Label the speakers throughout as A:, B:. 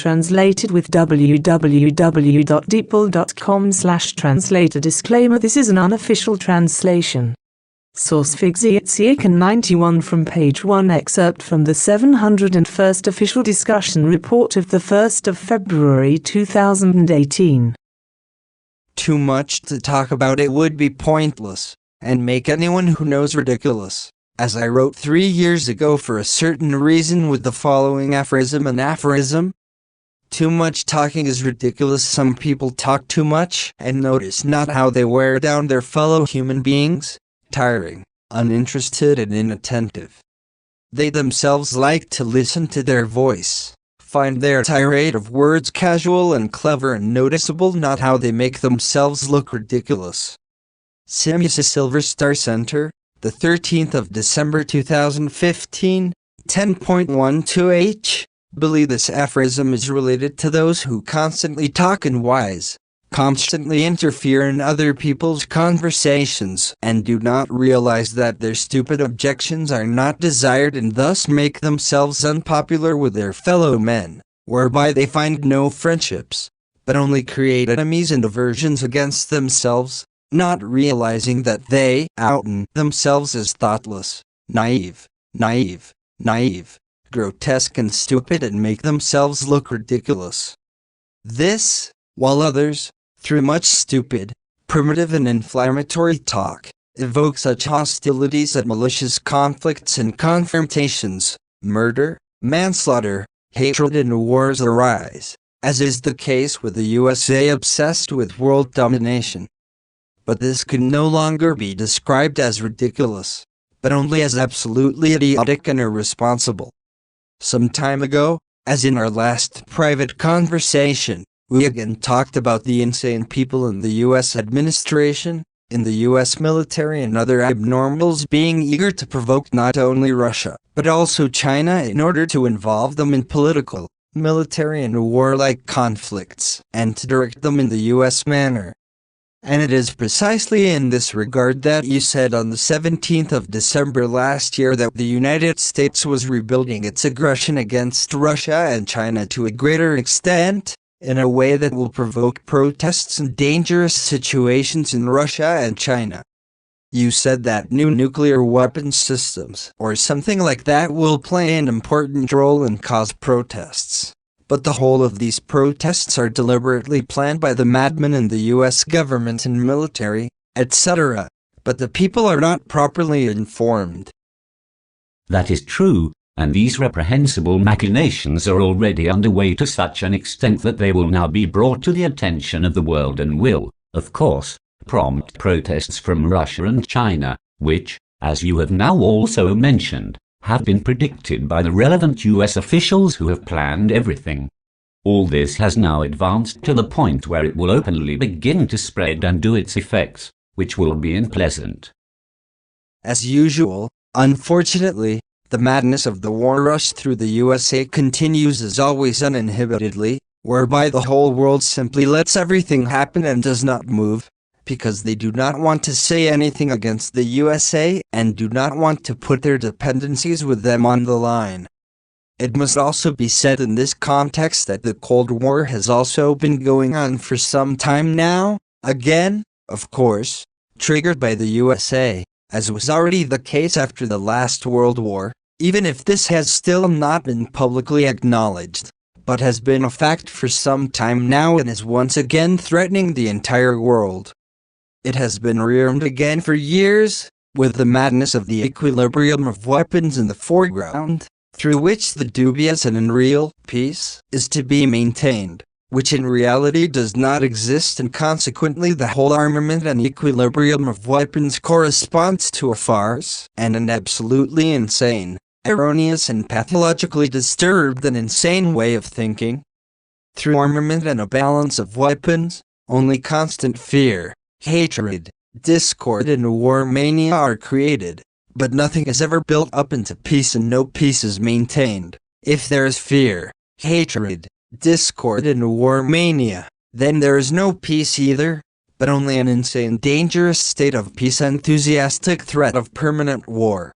A: translated with www.deepl.com/translator. Disclaimer: this is an unofficial translation. Source: Figzietziakan 91 from page 1. Excerpt from the 701st Official Discussion Report of the 1st of February 2018.
B: Too much to talk about it would be pointless, and make anyone who knows ridiculous. As I wrote 3 years ago for a certain reason with the following aphorism: an aphorism. Too much talking is ridiculous. Some people talk too much and notice not how they wear down their fellow human beings. Tiring, uninterested and inattentive. They themselves like to listen to their voice, find their tirade of words casual and clever and noticeable, not how they make themselves look ridiculous. Simusa Silver Star Center, the 13th of December 2015, 10.12h. Believe this aphorism is related to those who constantly talk and wise, constantly interfere in other people's conversations, and do not realize that their stupid objections are not desired and thus make themselves unpopular with their fellow men, whereby they find no friendships, but only create enemies and aversions against themselves, not realizing that they outen themselves as thoughtless, naive, grotesque and stupid, and make themselves look ridiculous. This, while others, through much stupid, primitive and inflammatory talk, evoke such hostilities that malicious conflicts and confrontations, murder, manslaughter, hatred and wars arise, as is the case with the USA obsessed with world domination. But this can no longer be described as ridiculous, but only as absolutely idiotic and irresponsible. Some time ago, as in our last private conversation, we again talked about the insane people in the U.S. administration, in the U.S. military and other abnormals being eager to provoke not only Russia, but also China in order to involve them in political, military and warlike conflicts, and to direct them in the U.S. manner. And it is precisely in this regard that you said on the 17th of December last year that the United States was rebuilding its aggression against Russia and China to a greater extent, in a way that will provoke protests and dangerous situations in Russia and China. You said that new nuclear weapons systems, or something like that, will play an important role and cause protests. But the whole of these protests are deliberately planned by the madmen in the U.S. government and military, etc., but the people are not properly informed.
C: That is true, and these reprehensible machinations are already underway to such an extent that they will now be brought to the attention of the world and will, of course, prompt protests from Russia and China, which, as you have now also mentioned, have been predicted by the relevant U.S. officials who have planned everything. All this has now advanced to the point where it will openly begin to spread and do its effects, which will be unpleasant.
B: As usual, unfortunately, the madness of the war rush through the USA continues as always uninhibitedly, whereby the whole world simply lets everything happen and does not move, because they do not want to say anything against the USA and do not want to put their dependencies with them on the line. It must also be said in this context that the Cold War has also been going on for some time now, again, of course, triggered by the USA, as was already the case after the last World War, even if this has still not been publicly acknowledged, but has been a fact for some time now and is once again threatening the entire world. It has been rearmed again for years, with the madness of the equilibrium of weapons in the foreground, through which the dubious and unreal peace is to be maintained, which in reality does not exist, and consequently the whole armament and equilibrium of weapons corresponds to a farce and an absolutely insane, erroneous and pathologically disturbed and insane way of thinking. Through armament and a balance of weapons, only constant fear, hatred, discord and war mania are created, but nothing is ever built up into peace and no peace is maintained. If there is fear, hatred, discord and war mania, then there is no peace either, but only an insane dangerous state of peace, enthusiastic threat of permanent war.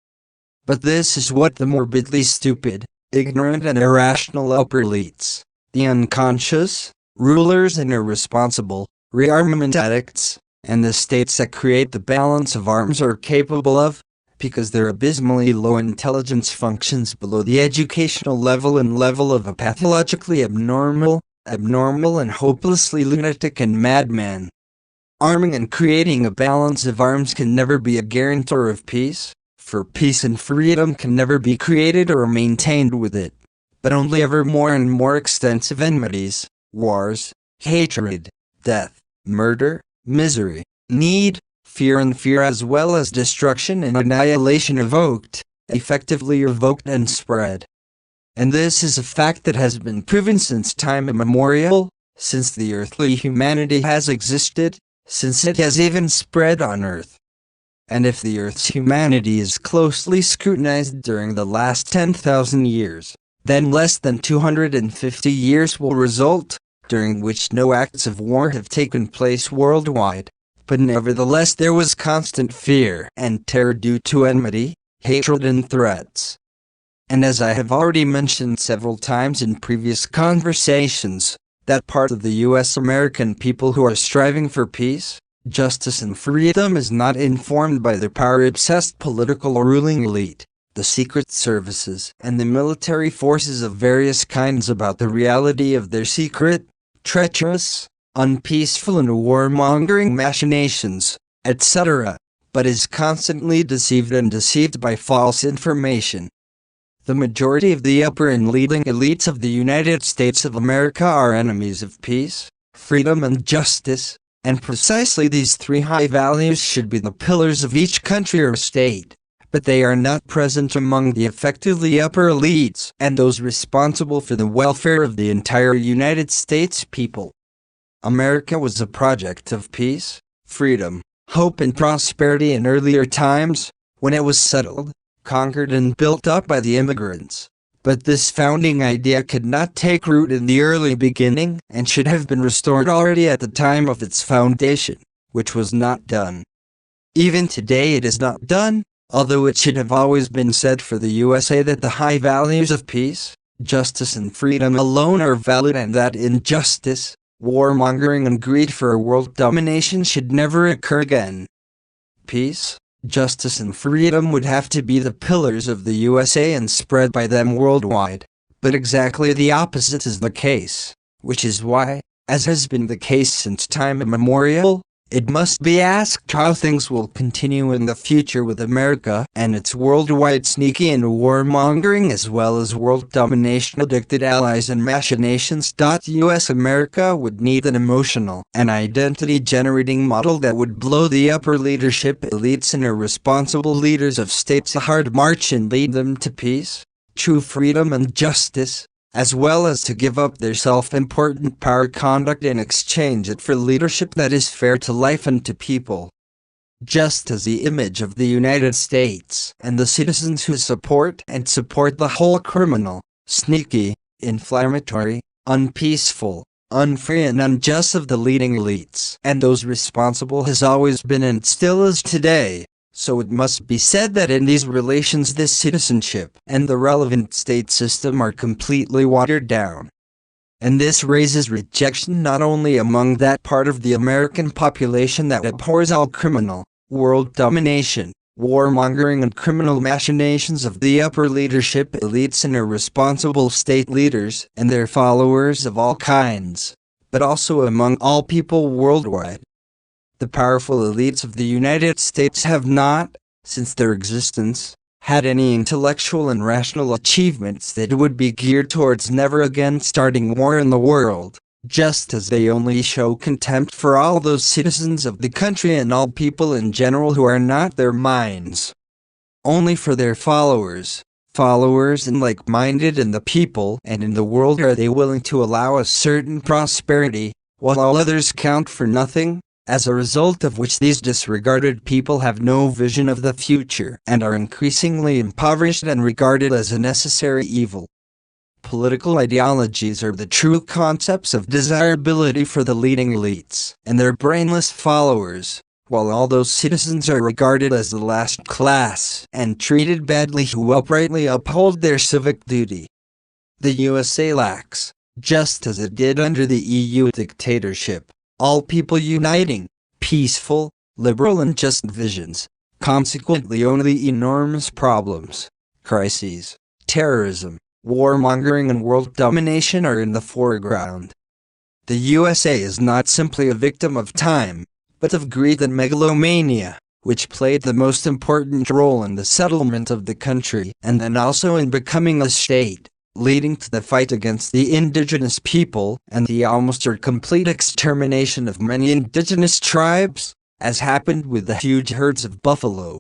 B: But this is what the morbidly stupid, ignorant and irrational upper elites, the unconscious, rulers and irresponsible, rearmament addicts, and the states that create the balance of arms are capable of, because their abysmally low intelligence functions below the educational level and level of a pathologically abnormal and hopelessly lunatic and madman. Arming and creating a balance of arms can never be a guarantor of peace, for peace and freedom can never be created or maintained with it, but only ever more and more extensive enmities, wars, hatred, death, murder, misery, need, fear as well as destruction and annihilation evoked, effectively evoked and spread. And this is a fact that has been proven since time immemorial, since the earthly humanity has existed, since it has even spread on earth. And if the earth's humanity is closely scrutinized during the last 10,000 years, then less than 250 years will result, during which no acts of war have taken place worldwide, but nevertheless there was constant fear and terror due to enmity, hatred and threats. And as I have already mentioned several times in previous conversations, that part of the US American people who are striving for peace, justice and freedom is not informed by the power-obsessed political ruling elite, the secret services, and the military forces of various kinds about the reality of their secret, treacherous, unpeaceful and warmongering machinations, etc., but is constantly deceived by false information. The majority of the upper and leading elites of the United States of America are enemies of peace, freedom and justice, and precisely these three high values should be the pillars of each country or state, but they are not present among the effectively upper elites and those responsible for the welfare of the entire United States people. America was a project of peace, freedom, hope and prosperity in earlier times, when it was settled, conquered and built up by the immigrants. But this founding idea could not take root in the early beginning and should have been restored already at the time of its foundation, which was not done. Even today it is not done, although it should have always been said for the USA that the high values of peace, justice and freedom alone are valid and that injustice, warmongering and greed for world domination should never occur again. Peace, justice and freedom would have to be the pillars of the USA and spread by them worldwide, but exactly the opposite is the case, which is why, as has been the case since time immemorial, it must be asked how things will continue in the future with America and its worldwide sneaky and warmongering as well as world domination-addicted allies and machinations. US America would need an emotional and identity-generating model that would blow the upper leadership elites and irresponsible leaders of states a hard march and lead them to peace, true freedom and justice, as well as to give up their self-important power conduct and exchange it for leadership that is fair to life and to people. Just as the image of the United States and the citizens who support the whole criminal, sneaky, inflammatory, unpeaceful, unfree and unjust of the leading elites and those responsible has always been and still is today, so it must be said that in these relations this citizenship and the relevant state system are completely watered down. And this raises rejection not only among that part of the American population that abhors all criminal, world domination, warmongering and criminal machinations of the upper leadership elites and irresponsible state leaders and their followers of all kinds, but also among all people worldwide. The powerful elites of the United States have not, since their existence, had any intellectual and rational achievements that would be geared towards never again starting war in the world, just as they only show contempt for all those citizens of the country and all people in general who are not their minds. Only for their followers and like-minded in the people and in the world are they willing to allow a certain prosperity, while all others count for nothing, as a result of which these disregarded people have no vision of the future and are increasingly impoverished and regarded as a necessary evil. Political ideologies are the true concepts of desirability for the leading elites and their brainless followers, while all those citizens are regarded as the last class and treated badly who uprightly uphold their civic duty. The USA lacks, just as it did under the EU dictatorship, all people uniting, peaceful, liberal and just visions. Consequently only enormous problems, crises, terrorism, warmongering and world domination are in the foreground. The USA is not simply a victim of time, but of greed and megalomania, which played the most important role in the settlement of the country and then also in becoming a state, leading to the fight against the indigenous people and the almost or complete extermination of many indigenous tribes, as happened with the huge herds of buffalo.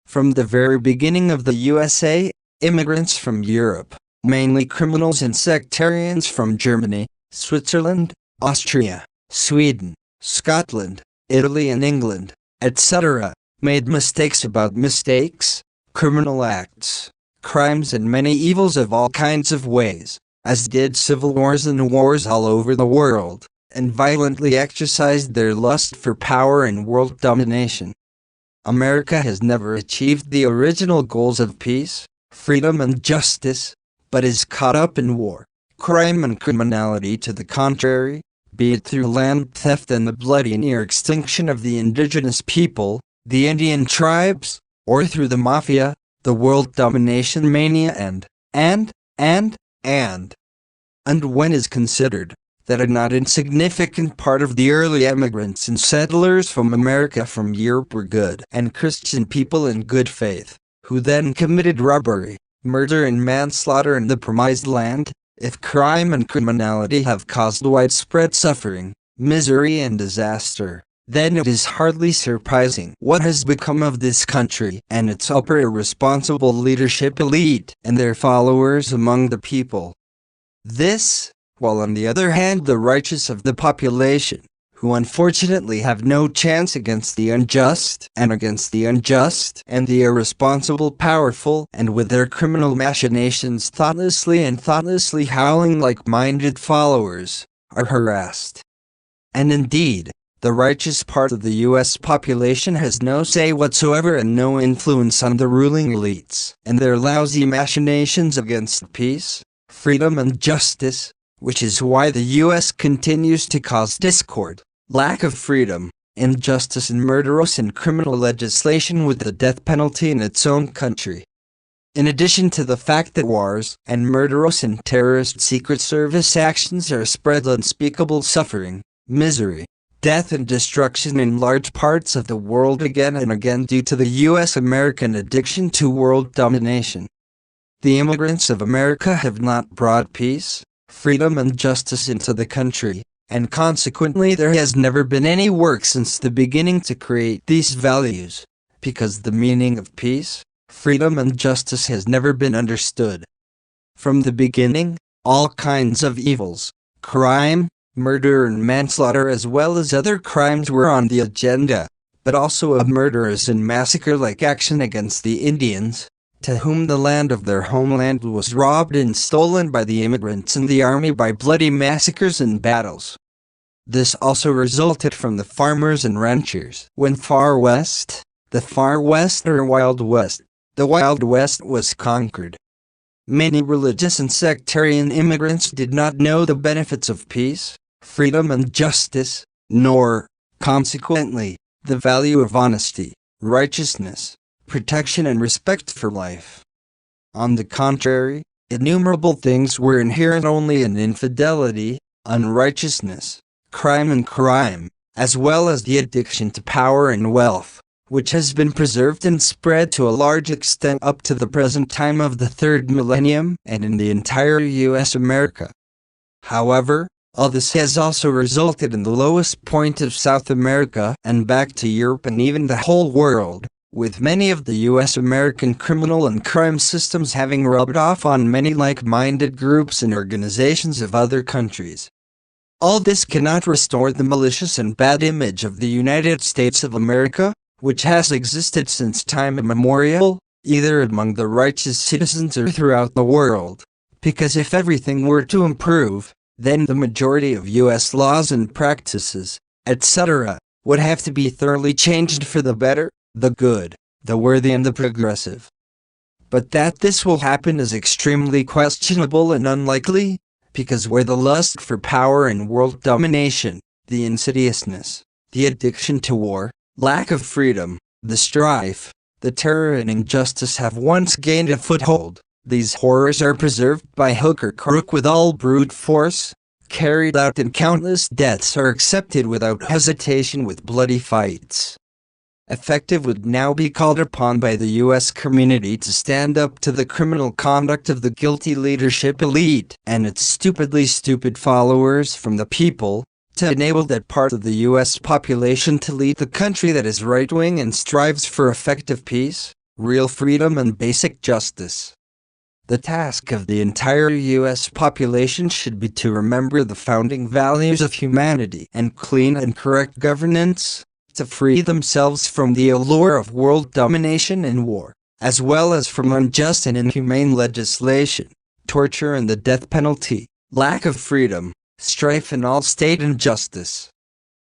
B: From the very beginning of the USA, immigrants from Europe, mainly criminals and sectarians from Germany, Switzerland, Austria, Sweden, Scotland, Italy and England, etc., made mistakes about mistakes, criminal acts, crimes and many evils of all kinds of ways, as did civil wars and wars all over the world, and violently exercised their lust for power and world domination. America has never achieved the original goals of peace, freedom and justice, but is caught up in war, crime and criminality to the contrary, be it through land theft and the bloody near extinction of the indigenous people, the Indian tribes, or through the mafia, the world domination mania and when is considered that a not insignificant part of the early emigrants and settlers from America from Europe were good and Christian people in good faith, who then committed robbery, murder and manslaughter in the promised land, if crime and criminality have caused widespread suffering, misery and disaster, then it is hardly surprising what has become of this country and its upper irresponsible leadership elite and their followers among the people. This, while on the other hand the righteous of the population, who unfortunately have no chance against the unjust and the irresponsible powerful and with their criminal machinations thoughtlessly howling like-minded followers, are harassed. And indeed, the righteous part of the U.S. population has no say whatsoever and no influence on the ruling elites and their lousy machinations against peace, freedom and justice, which is why the U.S. continues to cause discord, lack of freedom, injustice and murderous and criminal legislation with the death penalty in its own country. In addition to the fact that wars and murderous and terrorist Secret Service actions are spread unspeakable suffering, misery, death and destruction in large parts of the world again and again due to the U.S.-American addiction to world domination. The immigrants of America have not brought peace, freedom and justice into the country, and consequently there has never been any work since the beginning to create these values, because the meaning of peace, freedom and justice has never been understood. From the beginning, all kinds of evils, crime, murder and manslaughter as well as other crimes were on the agenda, but also a murderous and massacre-like action against the Indians, to whom the land of their homeland was robbed and stolen by the immigrants and the army by bloody massacres and battles. This also resulted from the farmers and ranchers. When the Far West or Wild West, the Wild West was conquered. Many religious and sectarian immigrants did not know the benefits of peace, freedom and justice, nor, consequently, the value of honesty, righteousness, protection and respect for life. On the contrary, innumerable things were inherent only in infidelity, unrighteousness, crime, as well as the addiction to power and wealth, which has been preserved and spread to a large extent up to the present time of the third millennium and in the entire U.S. America. However, all this has also resulted in the lowest point of South America and back to Europe and even the whole world, with many of the U.S. American criminal and crime systems having rubbed off on many like-minded groups and organizations of other countries. All this cannot restore the malicious and bad image of the United States of America, which has existed since time immemorial, either among the righteous citizens or throughout the world, because if everything were to improve, then the majority of U.S. laws and practices, etc., would have to be thoroughly changed for the better, the good, the worthy and the progressive. But that this will happen is extremely questionable and unlikely, because where the lust for power and world domination, the insidiousness, the addiction to war, lack of freedom, the strife, the terror and injustice have once gained a foothold, these horrors are preserved by hook or crook with all brute force, carried out and countless deaths are accepted without hesitation with bloody fights. Effective would now be called upon by the U.S. community to stand up to the criminal conduct of the guilty leadership elite and its stupidly stupid followers from the people, to enable that part of the U.S. population to lead the country that is right-wing and strives for effective peace, real freedom and basic justice. The task of the entire U.S. population should be to remember the founding values of humanity and clean and correct governance, to free themselves from the allure of world domination and war, as well as from unjust and inhumane legislation, torture and the death penalty, lack of freedom, strife and all state injustice.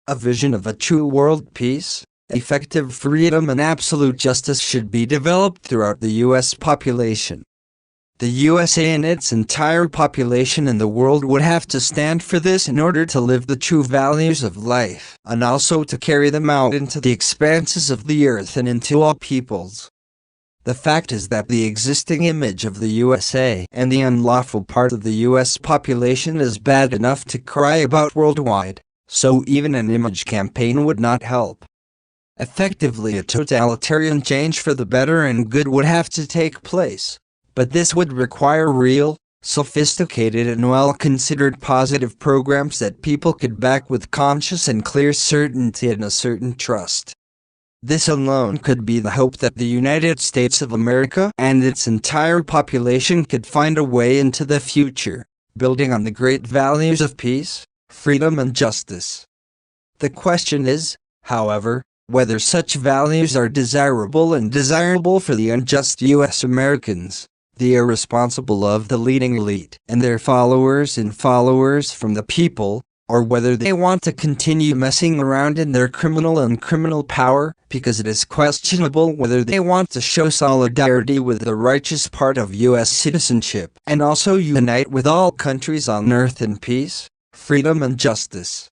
B: A vision of a true world peace, effective freedom and absolute justice should be developed throughout the U.S. population. The USA and its entire population in the world would have to stand for this in order to live the true values of life, and also to carry them out into the expanses of the earth and into all peoples. The fact is that the existing image of the USA and the unlawful part of the US population is bad enough to cry about worldwide, so even an image campaign would not help. Effectively, a totalitarian change for the better and good would have to take place. But this would require real, sophisticated and well-considered positive programs that people could back with conscious and clear certainty and a certain trust. This alone could be the hope that the United States of America and its entire population could find a way into the future, building on the great values of peace, freedom and justice. The question is, however, whether such values are desirable and desirable for the unjust U.S. Americans, the irresponsible of the leading elite and their followers and followers from the people, or whether they want to continue messing around in their criminal power, because it is questionable whether they want to show solidarity with the righteous part of U.S. citizenship and also unite with all countries on earth in peace, freedom and justice.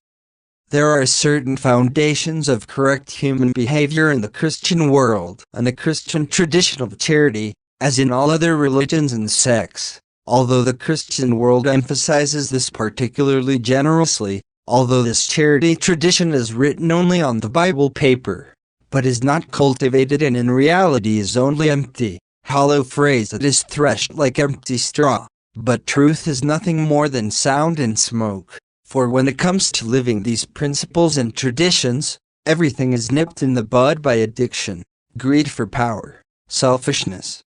B: There are certain foundations of correct human behavior in the Christian world and a Christian tradition of charity, as in all other religions and sects, although the Christian world emphasizes this particularly generously, although this charity tradition is written only on the Bible paper, but is not cultivated and in reality is only empty, hollow phrase that is threshed like empty straw. But truth is nothing more than sound and smoke, for when it comes to living these principles and traditions, everything is nipped in the bud by addiction, greed for power, selfishness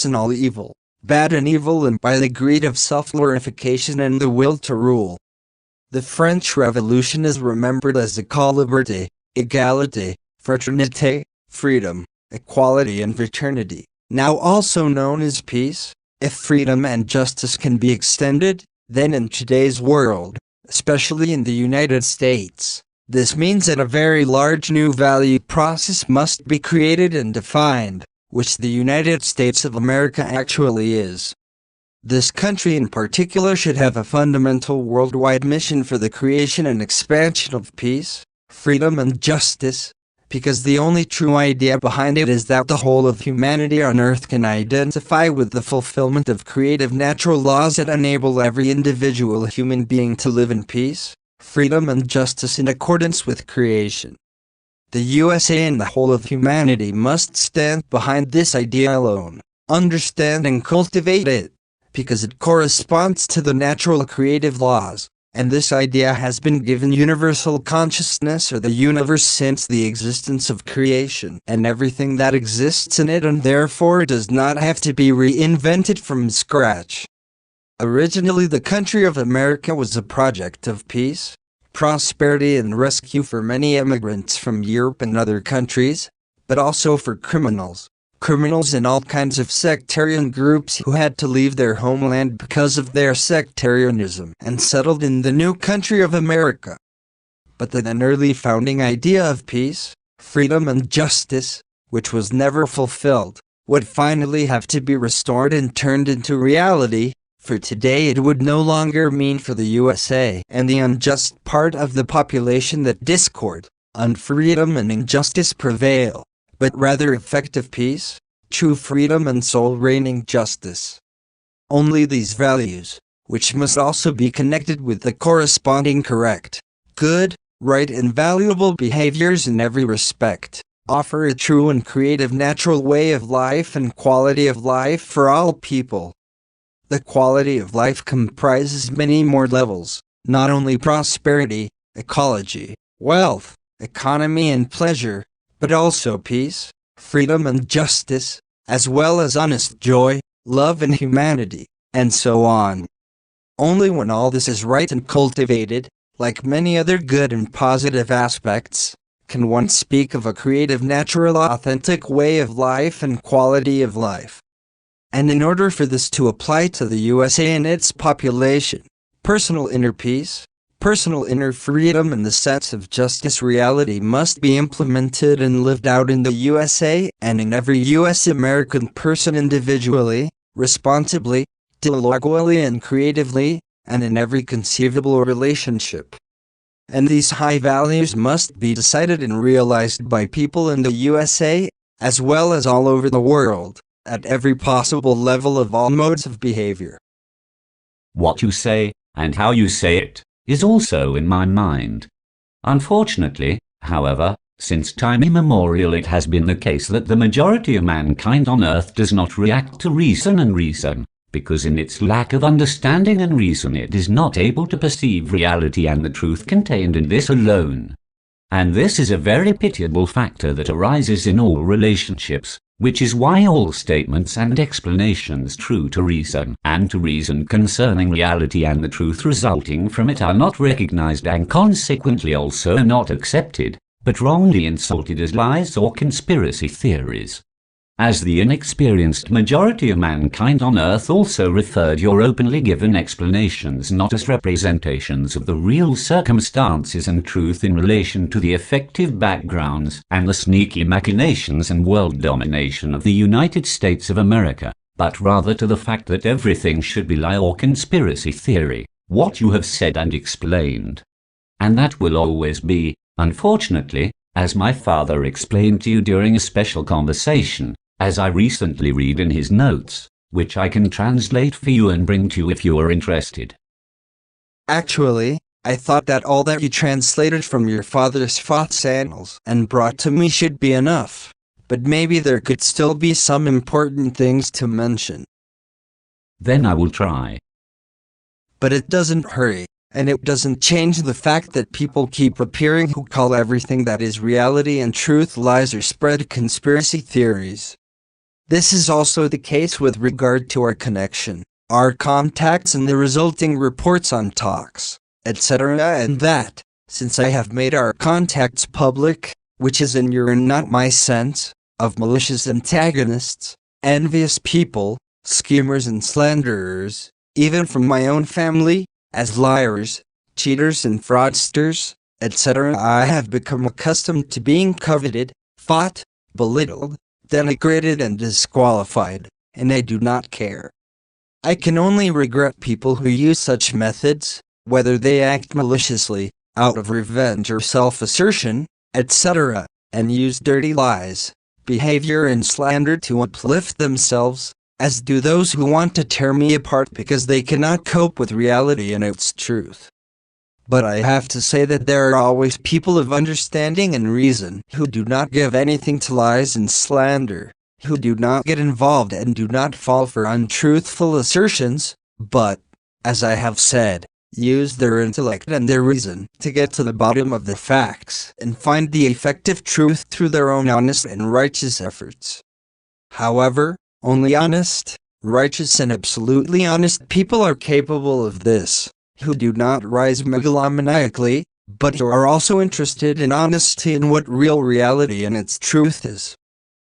B: and all evil, bad and evil, and by the greed of self-glorification and the will to rule. The French Revolution is remembered as the call liberté, égalité, fraternité, freedom, equality and fraternity, now also known as peace. If freedom and justice can be extended, then in today's world, especially in the United States, this means that a very large new value process must be created and defined, which the United States of America actually is. This country in particular should have a fundamental worldwide mission for the creation and expansion of peace, freedom and justice, because the only true idea behind it is that the whole of humanity on earth can identify with the fulfillment of creative natural laws that enable every individual human being to live in peace, freedom and justice in accordance with creation. The USA and the whole of humanity must stand behind this idea alone, understand and cultivate it, because it corresponds to the natural creative laws, and this idea has been given universal consciousness or the universe since the existence of creation and everything that exists in it, and therefore does not have to be reinvented from scratch. Originally, the country of America was a project of peace, prosperity and rescue for many immigrants from Europe and other countries, but also for criminals and all kinds of sectarian groups who had to leave their homeland because of their sectarianism and settled in the new country of America. But the then early founding idea of peace, freedom and justice, which was never fulfilled, would finally have to be restored and turned into reality, For today it would no longer mean for the USA and the unjust part of the population that discord, unfreedom and injustice prevail, but rather effective peace, true freedom and soul-reigning justice. Only these values, which must also be connected with the corresponding correct, good, right and valuable behaviors in every respect, offer a true and creative natural way of life and quality of life for all people. The quality of life comprises many more levels, not only prosperity, ecology, wealth, economy and pleasure, but also peace, freedom and justice, as well as honest joy, love and humanity, and so on. Only when all this is right and cultivated, like many other good and positive aspects, can one speak of a creative, natural, authentic way of life and quality of life. And in order for this to apply to the USA and its population, personal inner peace, personal inner freedom and the sense of justice reality must be implemented and lived out in the USA and in every US American person individually, responsibly, dialogically and creatively, and in every conceivable relationship. And these high values must be decided and realized by people in the USA, as well as all over the world, at every possible level of all modes of behavior.
C: What you say, and how you say it, is also in my mind. Unfortunately, however, since time immemorial it has been the case that the majority of mankind on earth does not react to reason and reason, because in its lack of understanding and reason it is not able to perceive reality and the truth contained in this alone. And this is a very pitiable factor that arises in all relationships, which is why all statements and explanations true to reason and to reason concerning reality and the truth resulting from it are not recognized and consequently also not accepted, but wrongly insulted as lies or conspiracy theories. As the inexperienced majority of mankind on earth also referred your openly given explanations not as representations of the real circumstances and truth in relation to the effective backgrounds and the sneaky machinations and world domination of the United States of America, but rather to the fact that everything should be lie or conspiracy theory, what you have said and explained. And that will always be, unfortunately, as my father explained to you during a special conversation, as I recently read in his notes, which I can translate for you and bring to you if you are interested.
B: Actually, I thought that all that you translated from your father's thoughts annals and brought to me should be enough, but maybe there could still be some important things to mention.
C: Then I will try.
B: But it doesn't hurry, and it doesn't change the fact that people keep appearing who call everything that is reality and truth lies or spread conspiracy theories. This is also the case with regard to our connection, our contacts and the resulting reports on talks, etc. and that, since I have made our contacts public, which is in your and not my sense, of malicious antagonists, envious people, schemers and slanderers, even from my own family, as liars, cheaters and fraudsters, etc. I have become accustomed to being coveted, fought, belittled, denigrated and disqualified, and I do not care. I can only regret people who use such methods, whether they act maliciously, out of revenge or self-assertion, etc., and use dirty lies, behavior and slander to uplift themselves, as do those who want to tear me apart because they cannot cope with reality and its truth. But I have to say that there are always people of understanding and reason who do not give anything to lies and slander, who do not get involved and do not fall for untruthful assertions, but, as I have said, use their intellect and their reason to get to the bottom of the facts and find the effective truth through their own honest and righteous efforts. However, only honest, righteous and absolutely honest people are capable of this, who do not rise megalomaniacally, but who are also interested in honesty and what real reality and its truth is.